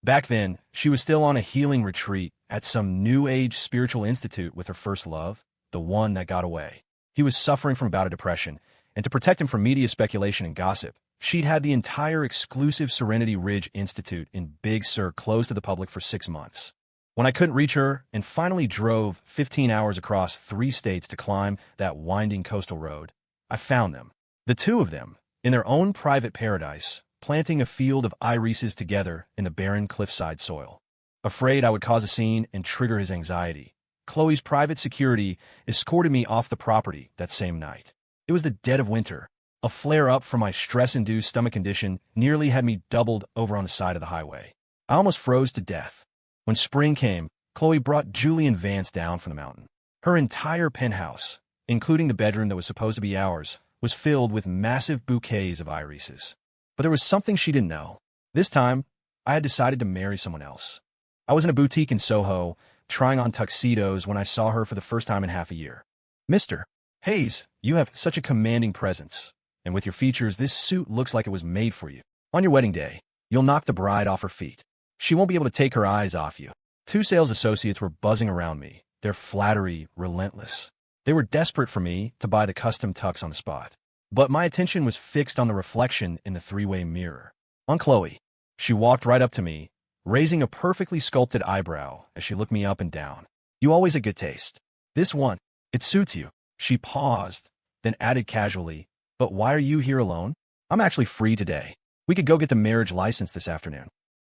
Back then, she was still on a healing retreat at some New Age spiritual institute with her first love, the one that got away. He was suffering from a bout of depression, and to protect him from media speculation and gossip, she'd had the entire exclusive Serenity Ridge Institute in Big Sur closed to the public for 6 months. When I couldn't reach her and finally drove 15 hours across 3 states to climb that winding coastal road, I found them. The two of them, in their own private paradise, planting a field of irises together in the barren cliffside soil. Afraid I would cause a scene and trigger his anxiety, Khloe's private security escorted me off the property that same night. It was the dead of winter. A flare-up from my stress-induced stomach condition nearly had me doubled over on the side of the highway. I almost froze to death. When spring came, Khloe brought Julian Vance down from the mountain. Her entire penthouse, including the bedroom that was supposed to be ours, was filled with massive bouquets of irises. But there was something she didn't know. This time, I had decided to marry someone else. I was in a boutique in Soho, trying on tuxedos when I saw her for the first time in half a year. "Mr. Hayes, you have such a commanding presence, and with your features, this suit looks like it was made for you. On your wedding day, you'll knock the bride off her feet. She won't be able to take her eyes off you." 2 sales associates were buzzing around me, their flattery relentless. They were desperate for me to buy the custom tux on the spot. But my attention was fixed on the reflection in the 3-way mirror. On Khloe. She walked right up to me, raising a perfectly sculpted eyebrow as she looked me up and down. "You always had good taste. This one, it suits you." She paused, then added casually, "But why are you here alone? I'm actually free today. We could go get the marriage license this afternoon."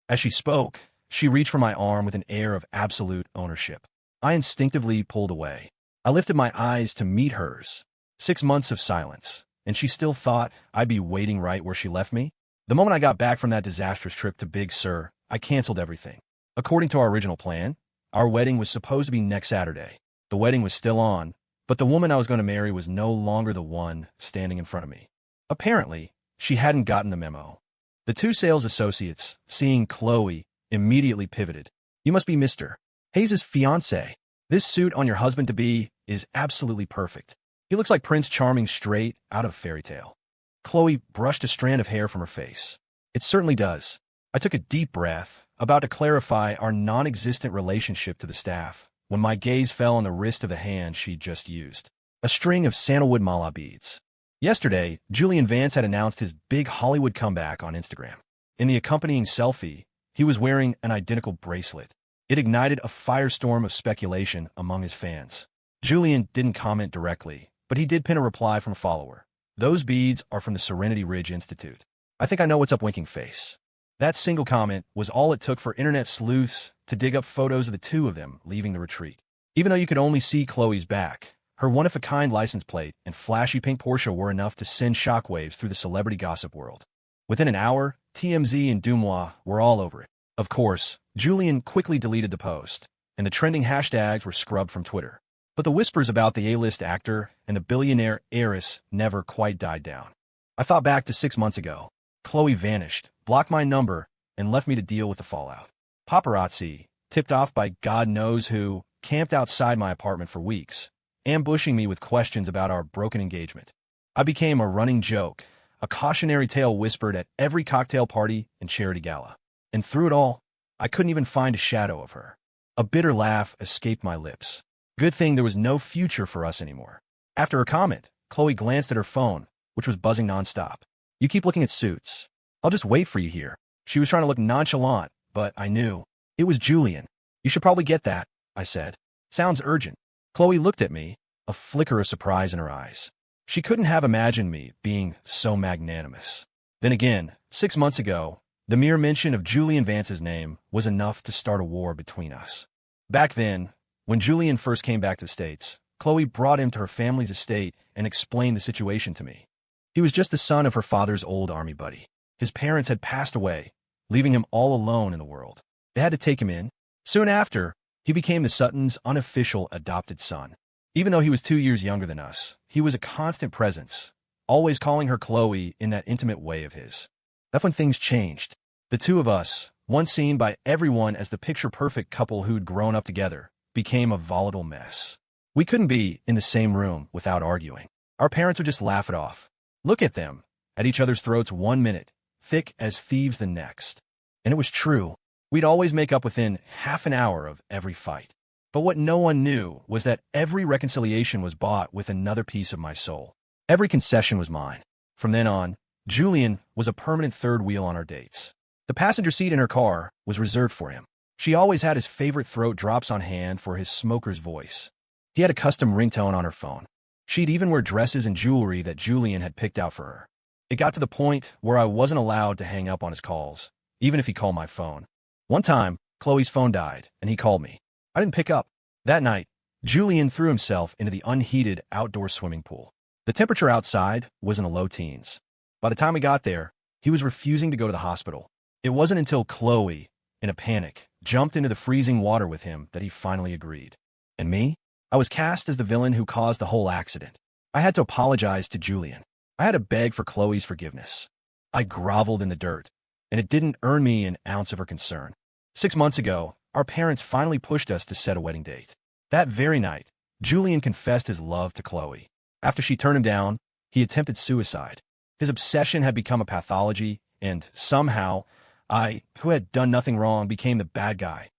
As she spoke, she reached for my arm with an air of absolute ownership. I instinctively pulled away. I lifted my eyes to meet hers. 6 months of silence, and she still thought I'd be waiting right where she left me? The moment I got back from that disastrous trip to Big Sur, I canceled everything. According to our original plan, our wedding was supposed to be next Saturday. The wedding was still on, but the woman I was going to marry was no longer the one standing in front of me. Apparently, she hadn't gotten the memo. The 2 sales associates, seeing Khloe, immediately pivoted. "You must be Mr. Hayes' fiancé. This suit on your husband-to-be is absolutely perfect. He looks like Prince Charming straight out of a fairy tale." Khloe brushed a strand of hair from her face. "It certainly does." I took a deep breath, about to clarify our non-existent relationship to the staff, when my gaze fell on the wrist of the hand she'd just used. A string of sandalwood mala beads. Yesterday, Julian Vance had announced his big Hollywood comeback on Instagram. In the accompanying selfie, he was wearing an identical bracelet. It ignited a firestorm of speculation among his fans. Julian didn't comment directly, but he did pin a reply from a follower. "Those beads are from the Serenity Ridge Institute. I think I know what's up, winking face." That single comment was all it took for internet sleuths to dig up photos of the 2 of them leaving the retreat. Even though you could only see Khloe's back, her one-of-a-kind license plate and flashy pink Porsche were enough to send shockwaves through the celebrity gossip world. Within an hour, TMZ and Dumois were all over it. Of course, Julian quickly deleted the post, and the trending hashtags were scrubbed from Twitter. But the whispers about the A-list actor and the billionaire heiress never quite died down. I thought back to 6 months ago. Khloe vanished, blocked my number, and left me to deal with the fallout. Paparazzi, tipped off by God knows who, camped outside my apartment for weeks, ambushing me with questions about our broken engagement. I became a running joke, a cautionary tale whispered at every cocktail party and charity gala. And through it all, I couldn't even find a shadow of her. A bitter laugh escaped my lips. Good thing there was no future for us anymore. After her comment, Khloe glanced at her phone, which was buzzing nonstop. "You keep looking at suits. I'll just wait for you here." She was trying to look nonchalant, but I knew. It was Julian. "You should probably get that," I said. "Sounds urgent." Khloe looked at me, a flicker of surprise in her eyes. She couldn't have imagined me being so magnanimous. Then again, 6 months ago, the mere mention of Julian Vance's name was enough to start a war between us. Back then, when Julian first came back to the States, Khloe brought him to her family's estate and explained the situation to me. He was just the son of her father's old army buddy. His parents had passed away, leaving him all alone in the world. They had to take him in. Soon after, he became the Suttons' unofficial adopted son. Even though he was 2 years younger than us, he was a constant presence, always calling her Khloe in that intimate way of his. That's when things changed. The 2 of us, once seen by everyone as the picture-perfect couple who'd grown up together, became a volatile mess. We couldn't be in the same room without arguing. Our parents would just laugh it off. Look at them, at each other's throats 1 minute, thick as thieves the next. And it was true. We'd always make up within half an hour of every fight. But what no one knew was that every reconciliation was bought with another piece of my soul. Every concession was mine. From then on, Julian was a permanent third wheel on our dates. The passenger seat in her car was reserved for him. She always had his favorite throat drops on hand for his smoker's voice. He had a custom ringtone on her phone. She'd even wear dresses and jewelry that Julian had picked out for her. It got to the point where I wasn't allowed to hang up on his calls, even if he called my phone. One time, Khloe's phone died, and he called me. I didn't pick up. That night, Julian threw himself into the unheated outdoor swimming pool. The temperature outside was in the low teens. By the time we got there, he was refusing to go to the hospital. It wasn't until Khloe, in a panic, jumped into the freezing water with him that he finally agreed. And me? I was cast as the villain who caused the whole accident. I had to apologize to Julian. I had to beg for Khloe's forgiveness. I groveled in the dirt, and it didn't earn me an ounce of her concern. 6 months ago, our parents finally pushed us to set a wedding date. That very night, Julian confessed his love to Khloe. After she turned him down, he attempted suicide. His obsession had become a pathology, and somehow, I, who had done nothing wrong, became the bad guy.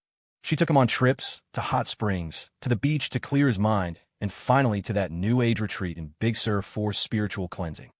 She took him on trips, to hot springs, to the beach to clear his mind, and finally to that New Age retreat in Big Sur for spiritual cleansing.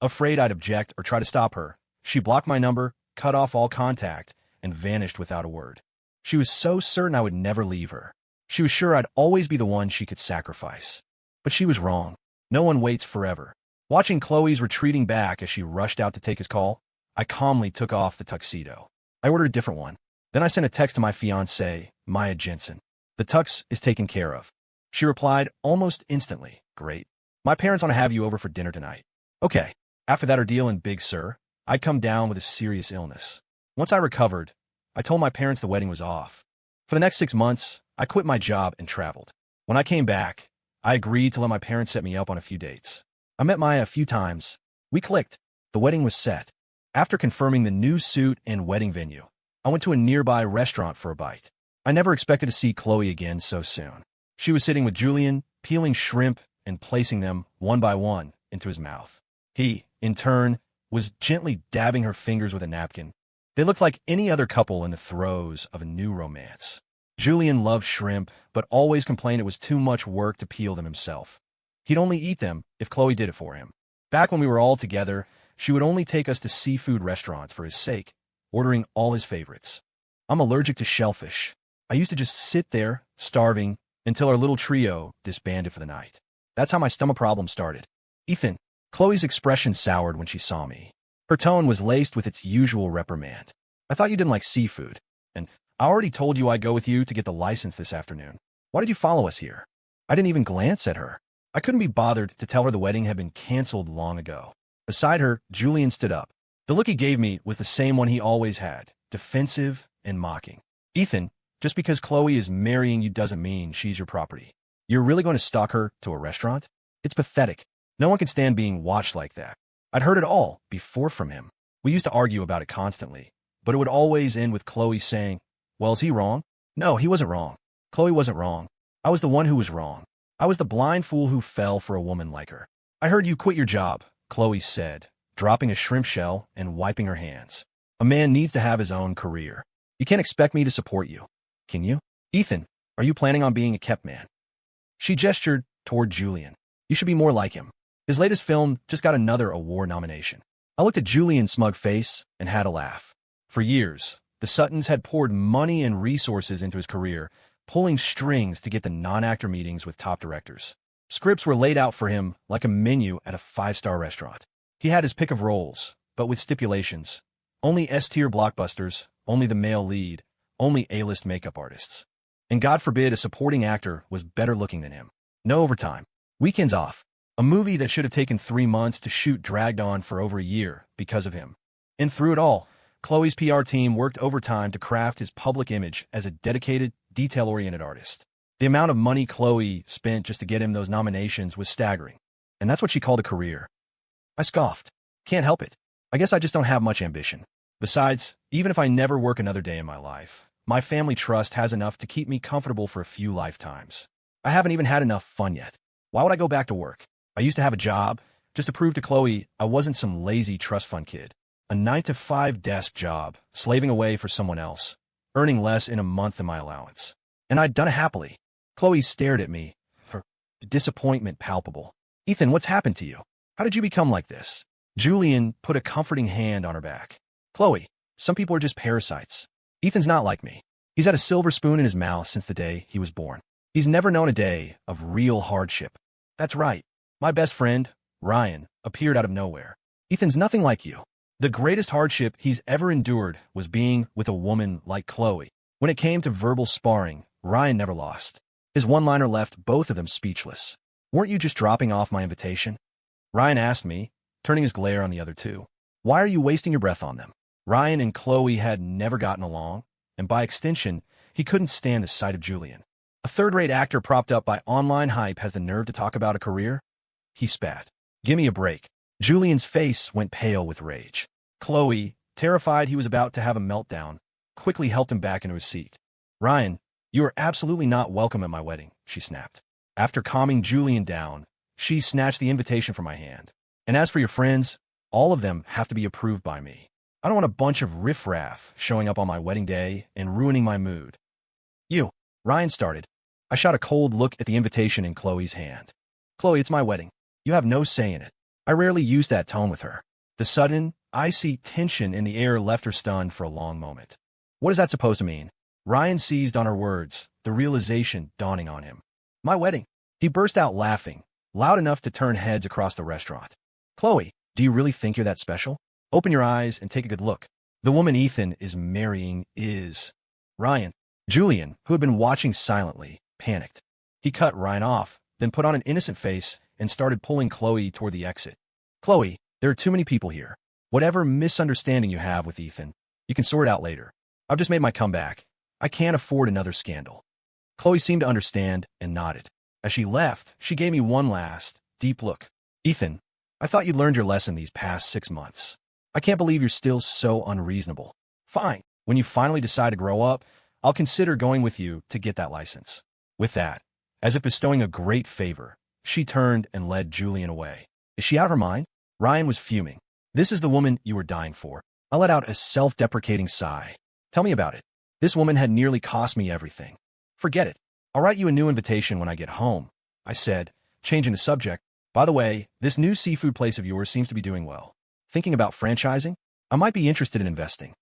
Afraid I'd object or try to stop her, she blocked my number, cut off all contact, and vanished without a word. She was so certain I would never leave her. She was sure I'd always be the one she could sacrifice. But she was wrong. No one waits forever. Watching Khloe's retreating back as she rushed out to take his call, I calmly took off the tuxedo. I ordered a different one. Then I sent a text to my fiancée, Maya Jensen. The tux is taken care of. She replied almost instantly, great. My parents want to have you over for dinner tonight. Okay. After that ordeal in Big Sur, I'd come down with a serious illness. Once I recovered, I told my parents the wedding was off. For the next 6 months, I quit my job and traveled. When I came back, I agreed to let my parents set me up on a few dates. I met Maya a few times. We clicked. The wedding was set. After confirming the new suit and wedding venue, I went to a nearby restaurant for a bite. I never expected to see Khloe again so soon. She was sitting with Julian, peeling shrimp and placing them, one by one, into his mouth. He, in turn, was gently dabbing her fingers with a napkin. They looked like any other couple in the throes of a new romance. Julian loved shrimp, but always complained it was too much work to peel them himself. He'd only eat them if Khloe did it for him. Back when we were all together, she would only take us to seafood restaurants for his sake, ordering all his favorites. I'm allergic to shellfish. I used to just sit there, starving, until our little trio disbanded for the night. That's how my stomach problem started. Ethan, Khloe's expression soured when she saw me. Her tone was laced with its usual reprimand. I thought you didn't like seafood, and I already told you I'd go with you to get the license this afternoon. Why did you follow us here? I didn't even glance at her. I couldn't be bothered to tell her the wedding had been canceled long ago. Beside her, Julian stood up. The look he gave me was the same one he always had, defensive and mocking. Ethan, just because Khloe is marrying you doesn't mean she's your property. You're really going to stalk her to a restaurant? It's pathetic. No one can stand being watched like that. I'd heard it all before from him. We used to argue about it constantly, but it would always end with Khloe saying, well, is he wrong? No, he wasn't wrong. Khloe wasn't wrong. I was the one who was wrong. I was the blind fool who fell for a woman like her. I heard you quit your job, Khloe said, dropping a shrimp shell and wiping her hands. A man needs to have his own career. You can't expect me to support you. Can you? Ethan, are you planning on being a kept man? She gestured toward Julian. You should be more like him. His latest film just got another award nomination. I looked at Julian's smug face and had a laugh. For years, the Suttons had poured money and resources into his career, pulling strings to get the non-actor meetings with top directors. Scripts were laid out for him like a menu at a 5-star restaurant. He had his pick of roles, but with stipulations. Only S-tier blockbusters, only the male lead, only A-list makeup artists. And God forbid a supporting actor was better looking than him. No overtime. Weekends off. A movie that should have taken 3 months to shoot dragged on for over a year because of him. And through it all, Khloe's PR team worked overtime to craft his public image as a dedicated, detail-oriented artist. The amount of money Khloe spent just to get him those nominations was staggering. And that's what she called a career. I scoffed. Can't help it. I guess I just don't have much ambition. Besides, even if I never work another day in my life, my family trust has enough to keep me comfortable for a few lifetimes. I haven't even had enough fun yet. Why would I go back to work? I used to have a job, just to prove to Khloe I wasn't some lazy trust fund kid. A 9-to-5 desk job, slaving away for someone else. earning less in a month than my allowance. And I'd done it happily. Khloe stared at me, her disappointment palpable. Ethan, what's happened to you? How did you become like this? Julian put a comforting hand on her back. Khloe, some people are just parasites. Ethan's not like me. He's had a silver spoon in his mouth since the day he was born. He's never known a day of real hardship. That's right. My best friend, Ryan, appeared out of nowhere. Ethan's nothing like you. The greatest hardship he's ever endured was being with a woman like Khloe. When it came to verbal sparring, Ryan never lost. His one-liner left both of them speechless. Weren't you just dropping off my invitation? Ryan asked me, turning his glare on the other two. Why are you wasting your breath on them? Ryan and Khloe had never gotten along, and by extension, he couldn't stand the sight of Julian. A third-rate actor propped up by online hype has the nerve to talk about a career? He spat. Give me a break. Julian's face went pale with rage. Khloe, terrified he was about to have a meltdown, quickly helped him back into his seat. Ryan, you are absolutely not welcome at my wedding, she snapped. After calming Julian down, she snatched the invitation from my hand. And as for your friends, all of them have to be approved by me. I don't want a bunch of riffraff showing up on my wedding day and ruining my mood. You, Ryan started. I shot a cold look at the invitation in Khloe's hand. Khloe, it's my wedding. You have no say in it. I rarely use that tone with her. The sudden, icy tension in the air left her stunned for a long moment. What is that supposed to mean? Ryan seized on her words, the realization dawning on him. My wedding. He burst out laughing, loud enough to turn heads across the restaurant. Khloe, do you really think you're that special? Open your eyes and take a good look. The woman Ethan is marrying is... Ryan. Julian, who had been watching silently, panicked. He cut Ryan off, then put on an innocent face and started pulling Khloe toward the exit. Khloe, there are too many people here. Whatever misunderstanding you have with Ethan, you can sort it out later. I've just made my comeback. I can't afford another scandal. Khloe seemed to understand and nodded. As she left, she gave me one last, deep look. Ethan, I thought you'd learned your lesson these past 6 months. I can't believe you're still so unreasonable. Fine. When you finally decide to grow up, I'll consider going with you to get that license. With that, as if bestowing a great favor, she turned and led Julian away. Is she out of her mind? Ryan was fuming. This is the woman you were dying for. I let out a self-deprecating sigh. Tell me about it. This woman had nearly cost me everything. Forget it. I'll write you a new invitation when I get home, I said, changing the subject. By the way, this new seafood place of yours seems to be doing well. Thinking about franchising? I might be interested in investing.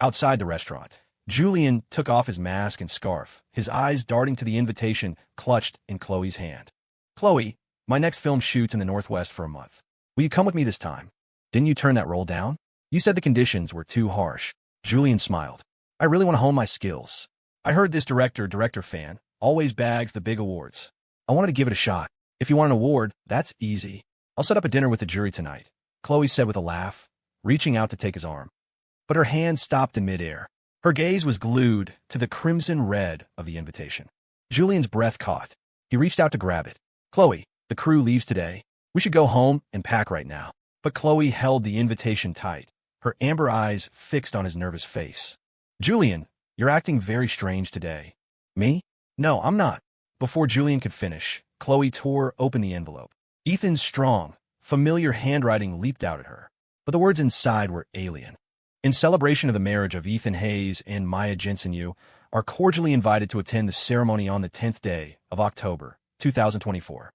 Outside the restaurant, Julian took off his mask and scarf, his eyes darting to the invitation clutched in Khloe's hand. Khloe, my next film shoots in the Northwest for a month. Will you come with me this time? Didn't you turn that role down? You said the conditions were too harsh. Julian smiled. I really want to hone my skills. I heard this director fan, always bags the big awards. I wanted to give it a shot. If you want an award, that's easy. I'll set up a dinner with the jury tonight, Khloe said with a laugh, reaching out to take his arm. But her hand stopped in midair. Her gaze was glued to the crimson red of the invitation. Julian's breath caught. He reached out to grab it. Khloe, the crew leaves today. We should go home and pack right now. But Khloe held the invitation tight, her amber eyes fixed on his nervous face. Julian, you're acting very strange today. Me? No, I'm not. Before Julian could finish, Khloe tore open the envelope. Ethan's strong, familiar handwriting leaped out at her, but the words inside were alien. In celebration of the marriage of Ethan Hayes and Maya Jensen, you are cordially invited to attend the ceremony on the 10th day of October, 2024.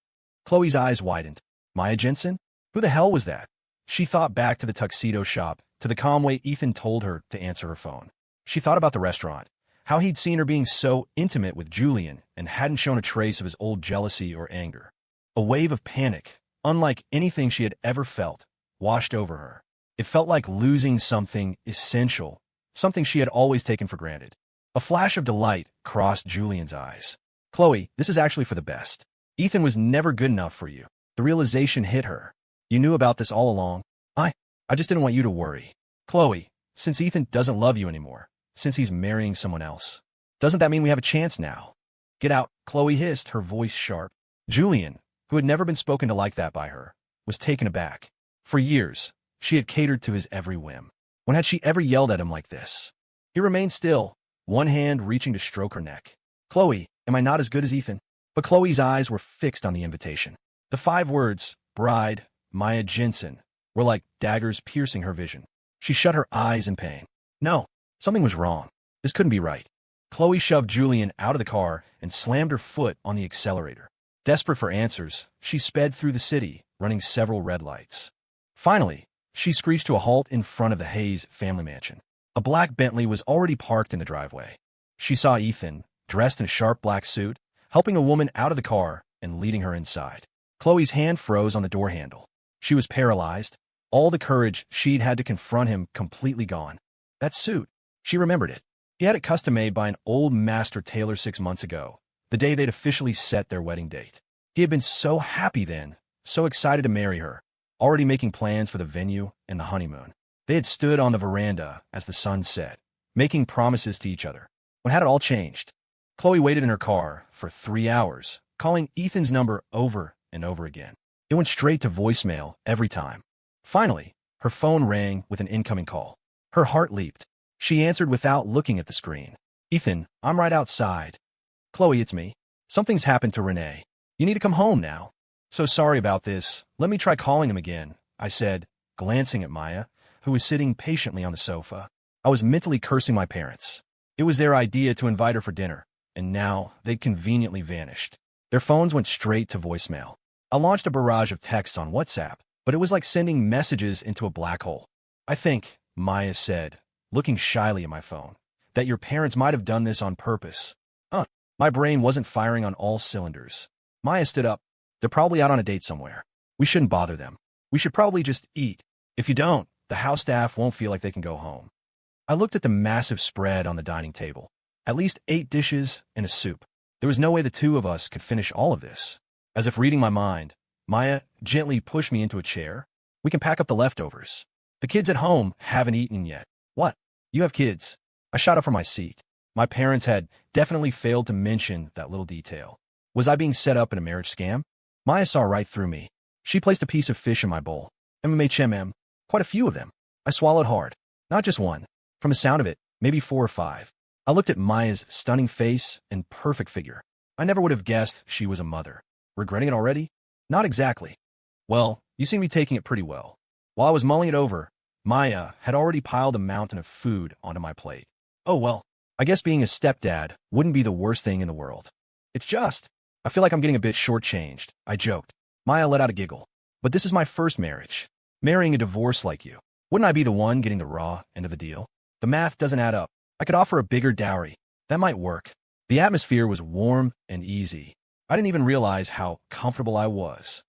Khloe's eyes widened. Maya Jensen? Who the hell was that? She thought back to the tuxedo shop, to the calm way Ethan told her to answer her phone. She thought about the restaurant, how he'd seen her being so intimate with Julian and hadn't shown a trace of his old jealousy or anger. A wave of panic, unlike anything she had ever felt, washed over her. It felt like losing something essential, something she had always taken for granted. A flash of delight crossed Julian's eyes. Khloe, this is actually for the best. Ethan was never good enough for you. The realization hit her. You knew about this all along. I just didn't want you to worry. Khloe, since Ethan doesn't love you anymore, since he's marrying someone else, doesn't that mean we have a chance now? Get out, Khloe hissed, her voice sharp. Julian, who had never been spoken to like that by her, was taken aback. For years, she had catered to his every whim. When had she ever yelled at him like this? He remained still, one hand reaching to stroke her neck. Khloe, am I not as good as Ethan? But Khloe's eyes were fixed on the invitation. The 5 words, bride, Maya Jensen, were like daggers piercing her vision. She shut her eyes in pain. No, something was wrong. This couldn't be right. Khloe shoved Julian out of the car and slammed her foot on the accelerator. Desperate for answers, she sped through the city, running several red lights. Finally, she screeched to a halt in front of the Hayes family mansion. A black Bentley was already parked in the driveway. She saw Ethan, dressed in a sharp black suit, helping a woman out of the car and leading her inside. Khloe's hand froze on the door handle. She was paralyzed, all the courage she'd had to confront him completely gone. That suit, she remembered it. He had it custom-made by an old master tailor 6 months ago, the day they'd officially set their wedding date. He had been so happy then, so excited to marry her, already making plans for the venue and the honeymoon. They had stood on the veranda as the sun set, making promises to each other. When had it all changed? Khloe waited in her car for 3 hours, calling Ethan's number over and over again. It went straight to voicemail every time. Finally, her phone rang with an incoming call. Her heart leaped. She answered without looking at the screen. "Ethan, I'm right outside." "Khloe, it's me. Something's happened to Renee. You need to come home now." "So sorry about this. Let me try calling him again," I said, glancing at Maya, who was sitting patiently on the sofa. I was mentally cursing my parents. It was their idea to invite her for dinner, and now they'd conveniently vanished. Their phones went straight to voicemail. I launched a barrage of texts on WhatsApp, but it was like sending messages into a black hole. "I think," Maya said, looking shyly at my phone, "that your parents might have done this on purpose." My brain wasn't firing on all cylinders. Maya stood up. "They're probably out on a date somewhere. We shouldn't bother them. We should probably just eat. If you don't, the house staff won't feel like they can go home." I looked at the massive spread on the dining table. At least 8 dishes and a soup. There was no way the two of us could finish all of this. As if reading my mind, Maya gently pushed me into a chair. "We can pack up the leftovers. The kids at home haven't eaten yet." "What? You have kids?" I shot up from my seat. My parents had definitely failed to mention that little detail. Was I being set up in a marriage scam? Maya saw right through me. She placed a piece of fish in my bowl. MMHMM. Quite a few of them. I swallowed hard. Not just one. From the sound of it, maybe 4 or 5. I looked at Maya's stunning face and perfect figure. I never would have guessed she was a mother. Regretting it already? Not exactly. "Well, you seem to be taking it pretty well." While I was mulling it over, Maya had already piled a mountain of food onto my plate. "Oh well, I guess being a stepdad wouldn't be the worst thing in the world. It's just, I feel like I'm getting a bit shortchanged," I joked. Maya let out a giggle. "But this is my first marriage. Marrying a divorce like you. Wouldn't I be the one getting the raw end of the deal? The math doesn't add up. I could offer a bigger dowry. That might work." The atmosphere was warm and easy. I didn't even realize how comfortable I was.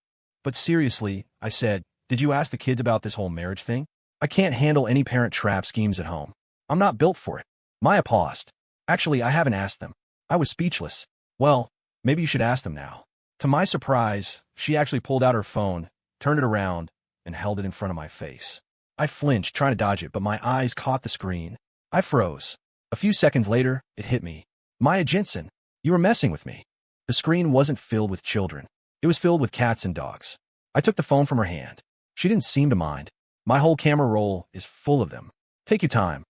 "But seriously," I said, "did you ask the kids about this whole marriage thing? I can't handle any parent trap schemes at home. I'm not built for it." Maya paused. "Actually, I haven't asked them." I was speechless. "Well, maybe you should ask them now." To my surprise, she actually pulled out her phone, turned it around, and held it in front of my face. I flinched, trying to dodge it, but my eyes caught the screen. I froze. A few seconds later, it hit me. "Maya Jensen, you were messing with me." The screen wasn't filled with children. It was filled with cats and dogs. I took the phone from her hand. She didn't seem to mind. "My whole camera roll is full of them. Take your time."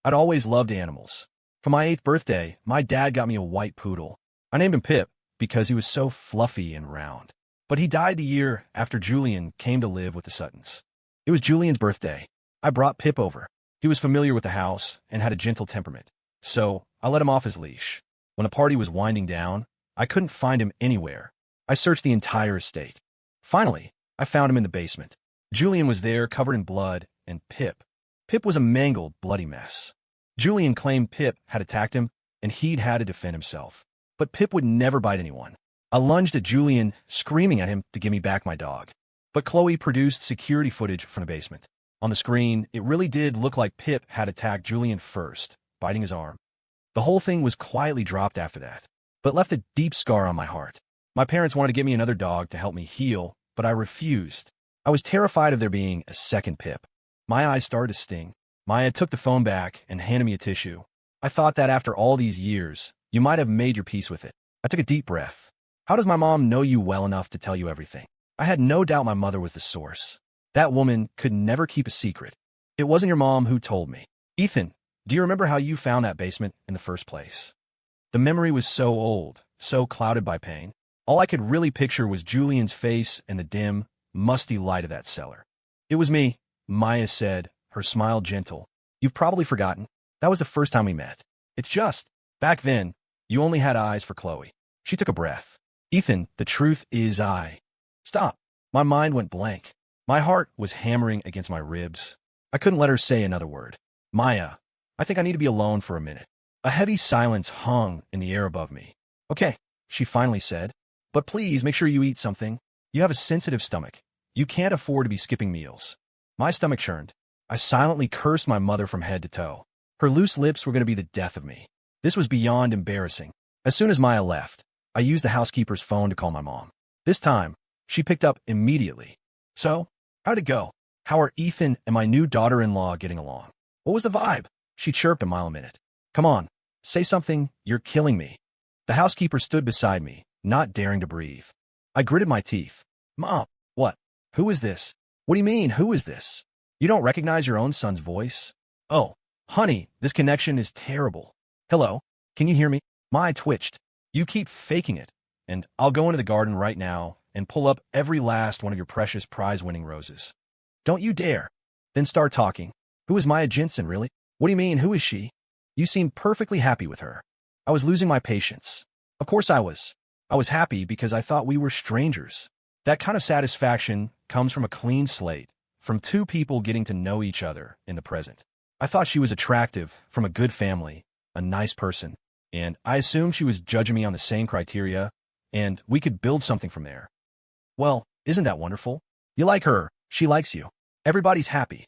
I'd always loved animals. For my 8th birthday, my dad got me a white poodle. I named him Pip because he was so fluffy and round. But he died the year after Julian came to live with the Suttons. It was Julian's birthday. I brought Pip over. He was familiar with the house and had a gentle temperament. So I let him off his leash. When the party was winding down, I couldn't find him anywhere. I searched the entire estate. Finally, I found him in the basement. Julian was there, covered in blood, and Pip was a mangled, bloody mess. Julian claimed Pip had attacked him, and he'd had to defend himself. But Pip would never bite anyone. I lunged at Julian, screaming at him to give me back my dog. But Khloe produced security footage from the basement. On the screen, it really did look like Pip had attacked Julian first, biting his arm. The whole thing was quietly dropped after that, but left a deep scar on my heart. My parents wanted to get me another dog to help me heal, but I refused. I was terrified of there being a second Pip. My eyes started to sting. Maya took the phone back and handed me a tissue. "I thought that after all these years, you might have made your peace with it." I took a deep breath. How does my mom know you well enough to tell you everything? I had no doubt my mother was the source. That woman could never keep a secret. "It wasn't your mom who told me." "Ethan, do you remember how you found that basement in the first place?" The memory was so old, so clouded by pain. All I could really picture was Julian's face and the dim, musty light of that cellar. "It was me," Maya said, her smile gentle. "You've probably forgotten. That was the first time we met. It's just, back then, you only had eyes for Khloe. She took a breath. Ethan, the truth is Stop. My mind went blank. My heart was hammering against my ribs. I couldn't let her say another word. Maya, I think I need to be alone for a minute. A heavy silence hung in the air above me. Okay, she finally said. But please make sure you eat something. You have a sensitive stomach. You can't afford to be skipping meals. My stomach churned. I silently cursed my mother from head to toe. Her loose lips were going to be the death of me. This was beyond embarrassing. As soon as Maya left, I used the housekeeper's phone to call my mom. This time, she picked up immediately. So, how'd it go? How are Ethan and my new daughter-in-law getting along? What was the vibe? She chirped a mile a minute. Come on, say something, you're killing me. The housekeeper stood beside me, not daring to breathe. I gritted my teeth. Mom, what? Who is this? What do you mean, who is this? You don't recognize your own son's voice? Oh, honey, this connection is terrible. Hello, can you hear me? My eye twitched. You keep faking it, and I'll go into the garden right now and pull up every last one of your precious prize-winning roses. Don't you dare. Then start talking. Who is Maya Jensen, really? What do you mean, who is she? You seem perfectly happy with her. I was losing my patience. Of course I was. I was happy because I thought we were strangers. That kind of satisfaction comes from a clean slate, from two people getting to know each other in the present. I thought she was attractive, from a good family, a nice person, and I assumed she was judging me on the same criteria, and we could build something from there. Well, isn't that wonderful? You like her, she likes you. Everybody's happy.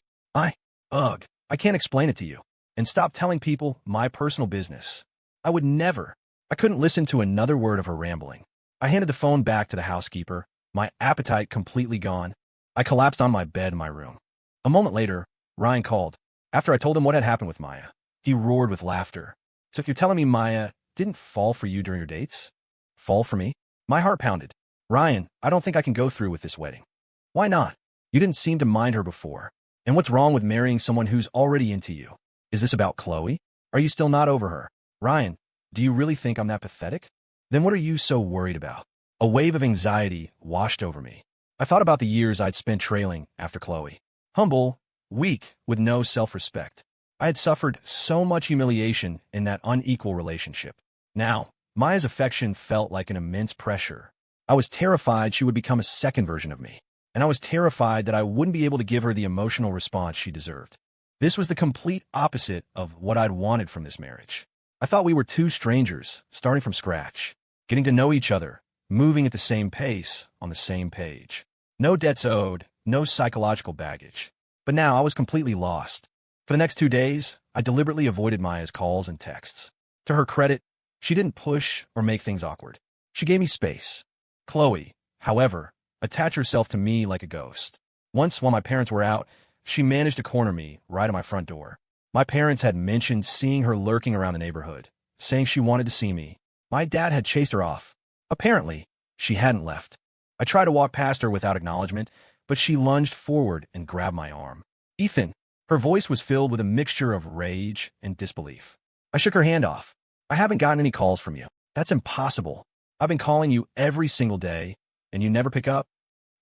Ugh, I can't explain it to you. And stop telling people my personal business. I would never. I couldn't listen to another word of her rambling. I handed the phone back to the housekeeper, my appetite completely gone. I collapsed on my bed in my room. A moment later, Ryan called. After I told him what had happened with Maya, he roared with laughter. So you're telling me Maya didn't fall for you during your dates? Fall for me? My heart pounded. Ryan, I don't think I can go through with this wedding. Why not? You didn't seem to mind her before. And what's wrong with marrying someone who's already into you? Is this about Khloe? Are you still not over her? Ryan, do you really think I'm that pathetic? Then what are you so worried about? A wave of anxiety washed over me. I thought about the years I'd spent trailing after Khloe. Humble, weak, with no self-respect. I had suffered so much humiliation in that unequal relationship. Now, Maya's affection felt like an immense pressure. I was terrified she would become a second version of me, and I was terrified that I wouldn't be able to give her the emotional response she deserved. This was the complete opposite of what I'd wanted from this marriage. I thought we were two strangers, starting from scratch, getting to know each other, moving at the same pace, on the same page. No debts owed, no psychological baggage. But now I was completely lost. For the next 2 days, I deliberately avoided Maya's calls and texts. To her credit, she didn't push or make things awkward. She gave me space. Khloe, however, attached herself to me like a ghost. Once, while my parents were out, she managed to corner me right at my front door. My parents had mentioned seeing her lurking around the neighborhood, saying she wanted to see me. My dad had chased her off. Apparently, she hadn't left. I tried to walk past her without acknowledgement, but she lunged forward and grabbed my arm. Ethan. Her voice was filled with a mixture of rage and disbelief. I shook her hand off. I haven't gotten any calls from you. That's impossible. I've been calling you every single day, and you never pick up?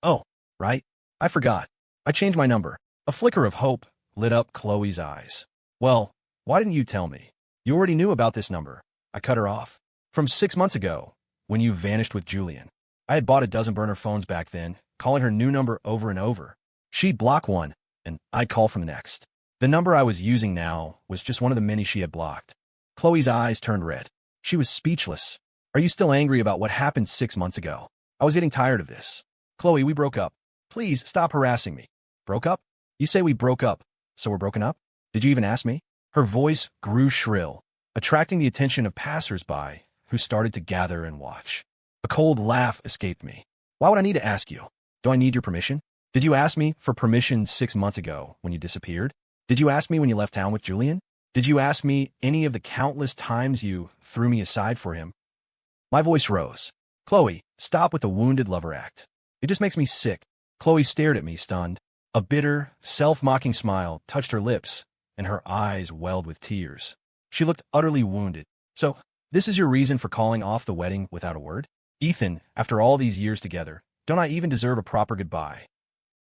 Oh, right. I forgot. I changed my number. A flicker of hope lit up Khloe's eyes. Well, why didn't you tell me? You already knew about this number. I cut her off. From 6 months ago, when you vanished with Julian. I had bought a dozen burner phones back then, calling her new number over and over. She'd block one, and I'd call from the next. The number I was using now was just one of the many she had blocked. Khloe's eyes turned red. She was speechless. Are you still angry about what happened 6 months ago? I was getting tired of this. Khloe, we broke up. Please stop harassing me. Broke up? You say we broke up, so we're broken up? Did you even ask me? Her voice grew shrill, attracting the attention of passers-by who started to gather and watch. A cold laugh escaped me. Why would I need to ask you? Do I need your permission? Did you ask me for permission 6 months ago when you disappeared? Did you ask me when you left town with Julian? Did you ask me any of the countless times you threw me aside for him? My voice rose. Khloe, stop with the wounded lover act. It just makes me sick. Khloe stared at me, stunned. A bitter, self-mocking smile touched her lips, and her eyes welled with tears. She looked utterly wounded. So, this is your reason for calling off the wedding without a word? Ethan, after all these years together, don't I even deserve a proper goodbye?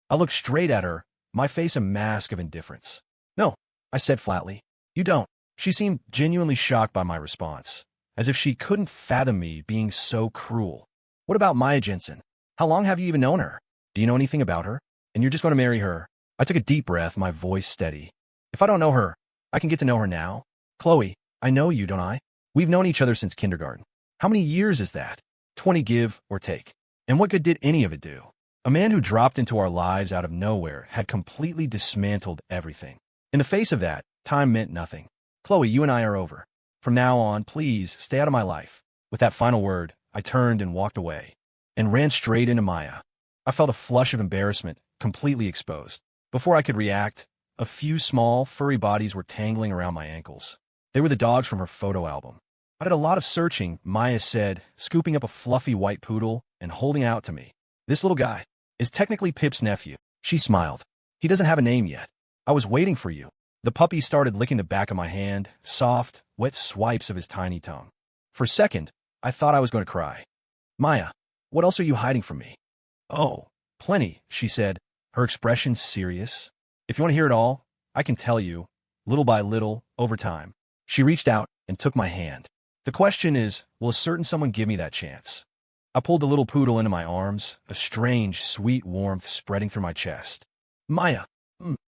I looked straight at her, my face a mask of indifference. No, I said flatly. You don't. She seemed genuinely shocked by my response, as if she couldn't fathom me being so cruel. What about Maya Jensen? How long have you even known her? Do you know anything about her? And you're just going to marry her? I took a deep breath, my voice steady. If I don't know her, I can get to know her now. Khloe, I know you, don't I? We've known each other since kindergarten. How many years is that? 20 give or take. And what good did any of it do? A man who dropped into our lives out of nowhere had completely dismantled everything. In the face of that, time meant nothing. Khloe, you and I are over. From now on, please stay out of my life. With that final word, I turned and walked away, and ran straight into Maya. I felt a flush of embarrassment, completely exposed. Before I could react, a few small, furry bodies were tangling around my ankles. They were the dogs from her photo album. I did a lot of searching, Maya said, scooping up a fluffy white poodle and holding out to me. This little guy is technically Pip's nephew. She smiled. He doesn't have a name yet. I was waiting for you. The puppy started licking the back of my hand, soft, wet swipes of his tiny tongue. For a second, I thought I was going to cry. Maya, what else are you hiding from me? Oh, plenty, she said, her expression serious. If you want to hear it all, I can tell you, little by little, over time. She reached out and took my hand. The question is, will a certain someone give me that chance? I pulled the little poodle into my arms, a strange, sweet warmth spreading through my chest. Maya,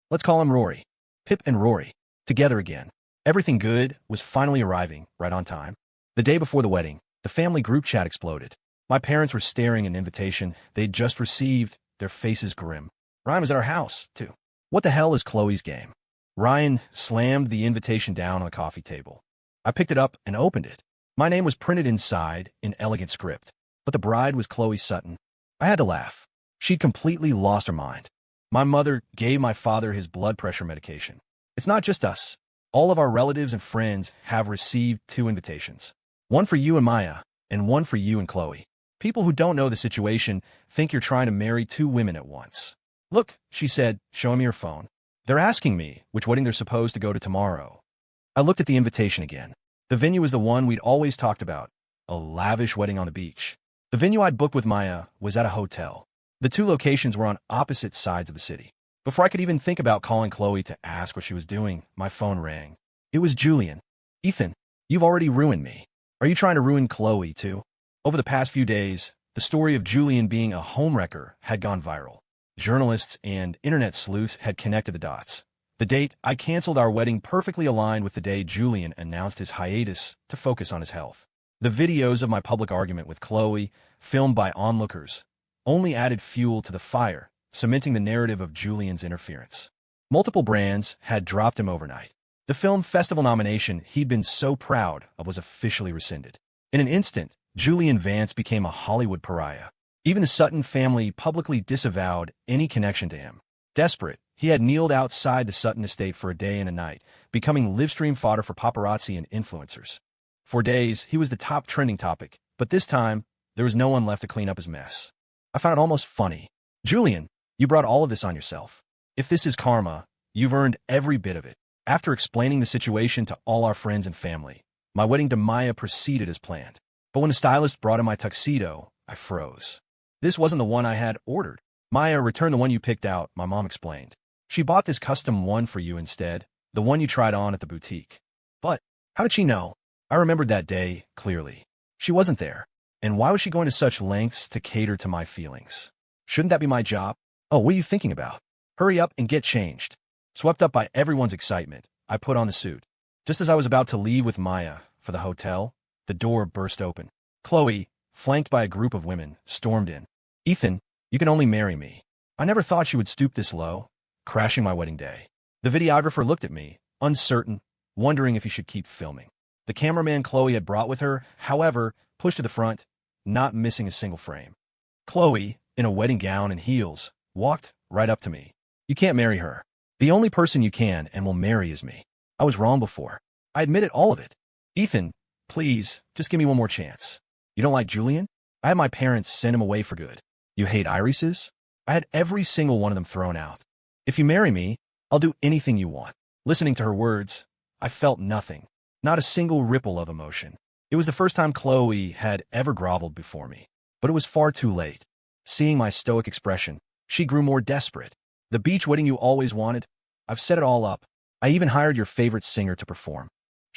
let's call him Rory. Pip and Rory, together again. Everything good was finally arriving, right on time. The day before the wedding, the family group chat exploded. My parents were staring an invitation they'd just received, their faces grim. Ryan was at our house, too. What the hell is Khloe's game? Ryan slammed the invitation down on the coffee table. I picked it up and opened it. My name was printed inside in elegant script, but the bride was Khloe Sutton. I had to laugh. She'd completely lost her mind. My mother gave my father his blood pressure medication. It's not just us. All of our relatives and friends have received 2 invitations. One for you and Maya, and one for you and Khloe. People who don't know the situation think you're trying to marry 2 women at once. Look, she said, showing me her phone. They're asking me which wedding they're supposed to go to tomorrow. I looked at the invitation again. The venue was the one we'd always talked about, a lavish wedding on the beach. The venue I'd booked with Maya was at a hotel. The 2 locations were on opposite sides of the city. Before I could even think about calling Khloe to ask what she was doing, my phone rang. It was Julian. Ethan, you've already ruined me. Are you trying to ruin Khloe, too? Over the past few days, the story of Julian being a homewrecker had gone viral. Journalists and internet sleuths had connected the dots. The date I canceled our wedding perfectly aligned with the day Julian announced his hiatus to focus on his health. The videos of my public argument with Khloe, filmed by onlookers, only added fuel to the fire, cementing the narrative of Julian's interference. Multiple brands had dropped him overnight. The film festival nomination he'd been so proud of was officially rescinded. In an instant, Julian Vance became a Hollywood pariah. Even the Sutton family publicly disavowed any connection to him. Desperate, he had kneeled outside the Sutton estate for a day and a night, becoming live-stream fodder for paparazzi and influencers. For days, he was the top trending topic, but this time, there was no one left to clean up his mess. I found it almost funny. Julian, you brought all of this on yourself. If this is karma, you've earned every bit of it. After explaining the situation to all our friends and family, my wedding to Maya proceeded as planned. But when the stylist brought in my tuxedo, I froze. This wasn't the one I had ordered. Maya, return the one you picked out, my mom explained. She bought this custom one for you instead, the one you tried on at the boutique. But how did she know? I remembered that day clearly. She wasn't there. And why was she going to such lengths to cater to my feelings? Shouldn't that be my job? Oh, what are you thinking about? Hurry up and get changed. Swept up by everyone's excitement, I put on the suit. Just as I was about to leave with Maya for the hotel, the door burst open. Khloe, flanked by a group of women, stormed in. Ethan, you can only marry me. I never thought she would stoop this low, crashing my wedding day. The videographer looked at me, uncertain, wondering if he should keep filming. The cameraman Khloe had brought with her, however, pushed to the front, not missing a single frame. Khloe, in a wedding gown and heels, walked right up to me. You can't marry her. The only person you can and will marry is me. I was wrong before. I admitted all of it. Ethan, please, just give me one more chance. You don't like Julian? I had my parents send him away for good. You hate irises? I had every single one of them thrown out. If you marry me, I'll do anything you want. Listening to her words, I felt nothing, not a single ripple of emotion. It was the first time Khloe had ever groveled before me, but it was far too late. Seeing my stoic expression, she grew more desperate. The beach wedding you always wanted? I've set it all up. I even hired your favorite singer to perform.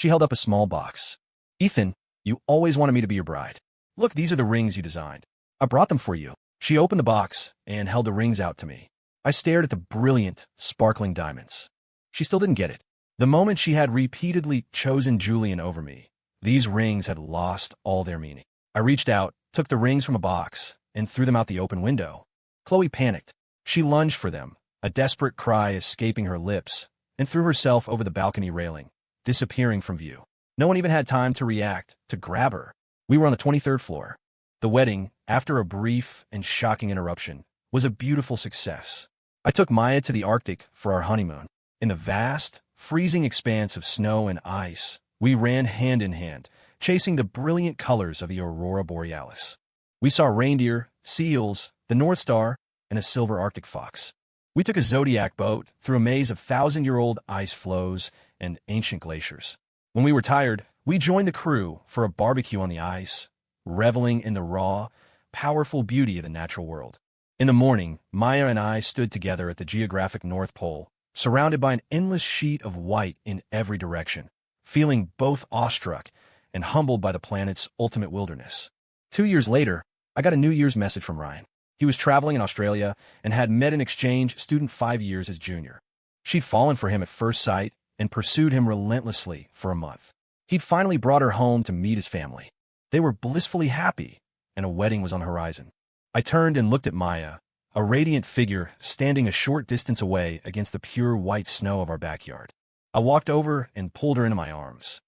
She held up a small box. "Ethan, you always wanted me to be your bride. Look, these are the rings you designed. I brought them for you." She opened the box and held the rings out to me. I stared at the brilliant, sparkling diamonds. She still didn't get it. The moment she had repeatedly chosen Julian over me, these rings had lost all their meaning. I reached out, took the rings from a box, and threw them out the open window. Khloe panicked. She lunged for them, a desperate cry escaping her lips, and threw herself over the balcony railing, disappearing from view. No one even had time to react, to grab her. We were on the 23rd floor. The wedding, after a brief and shocking interruption, was a beautiful success. I took Maya to the Arctic for our honeymoon. In the vast, freezing expanse of snow and ice, we ran hand in hand, chasing the brilliant colors of the aurora borealis. We saw reindeer, seals, the North Star, and a silver Arctic fox. We took a zodiac boat through a maze of thousand-year-old ice floes and ancient glaciers. When we were tired, we joined the crew for a barbecue on the ice, reveling in the raw, powerful beauty of the natural world. In the morning, Maya and I stood together at the geographic North Pole, surrounded by an endless sheet of white in every direction, feeling both awestruck and humbled by the planet's ultimate wilderness. 2 years later, I got a New Year's message from Ryan. He was traveling in Australia and had met an exchange student 5 years his junior. She'd fallen for him at first sight and pursued him relentlessly for a month. He'd finally brought her home to meet his family. They were blissfully happy, and a wedding was on the horizon. I turned and looked at Maya, a radiant figure standing a short distance away against the pure white snow of our backyard. I walked over and pulled her into my arms.